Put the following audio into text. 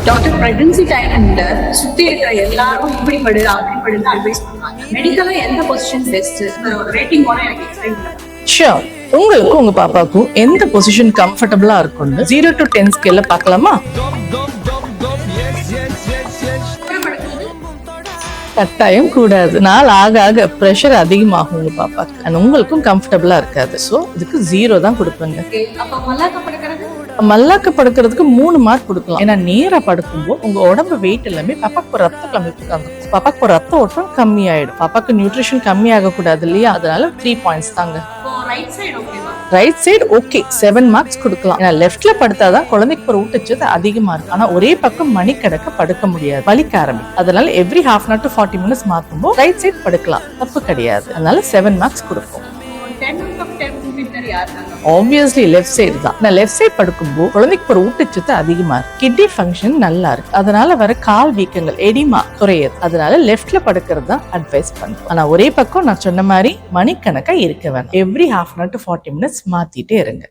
Doctor pregnancy டைம்ல சுத்தி இருக்கிற எல்லாரும் இப்படி படு அப்படி படுன்னு அட்வைஸ் பண்ணுவாங்க. மெடிக்கலா எந்த பொசிஷன் பெஸ்ட் ரேட்டிங் போனா எனக்கு எக்ஸ்பிளைன் பண்ணுங்க. ஷூர். உங்களுக்கு உங்க பாப்பாக்கும் எந்த பொசிஷன் கம்ஃபர்டபுளா இருக்கும்னு 0 to 10 ஸ்கேல்ல பார்க்கலாமா? கட்டாயம் கூடாது. நாள் ஆக ஆக ப்ரெஷர் அதிகமாகும் உங்க பாப்பாக்கு. அண்ட் உங்களுக்கும் கம்ஃபர்டபுளா இருக்காது. ஸோ இதுக்கு 0 தான் கொடுப்பேங்க. அப்ப மல்லாக்க படுக்கிறது மல்லாக்க படுக்கிறதுக்கு 3 மார்க் கொடுக்கலாம். ஏன்னா நேரா படுக்கும்போது உங்க உடம்பு வெயிட் எல்லாமே பாப்பாக்கு ரத்த பாப்பாக்கு ரத்த ஓட்டம் கம்மி ஆயிடும். பாப்பாக்கு நியூட்ரிஷன் கம்மி ஆக கூடாது இல்லையா? அதனால 3 பாயிண்ட்ஸ் தாங்க. ரைட் சைடு ஓகேவா? ரைட் சைடு ஓகே 7 மார்க்ஸ் கொடுக்கலாம். ஏன்னா லெஃப்ட்ல படுத்தாதான் குழந்தைக்கு போற ஊட்டச்சத்து அதிகமா இருக்கு. ஆனா ஒரே பக்கம் மணிக்கணக்க படுக்க முடியாது, வலிக்க ஆரம்பிக்கும். அதனால every half an hour to 40 minutes மாத்தும்போது ரைட் சைடு படுக்கலாம், தப்பு கிடையாது. அதனால 7 மார்க்ஸ் கொடுப்போம். ஆப்வியஸ்லி லெஃப்ட் சைடு தான். நான் லெஃப்ட் சைடு படுக்கும்போது குழந்தைக்கு போற ஊட்டச்சத்து அதிகமா இருக்கு, கிட்னி ஃபங்க்ஷன் நல்லா இருக்கு. அதனால வர கால் வீக்கங்கள் எடிமா குறையுது. அதனால லெஃப்ட்ல படுக்கிறது தான் அட்வைஸ் பண்ணுவோம். ஆனா ஒரே பக்கம் நான் சொன்ன மாதிரி மணிக்கணக்கா இருக்க வேணும். Every half an hour to 40 minutes மாத்திட்டே இருங்க.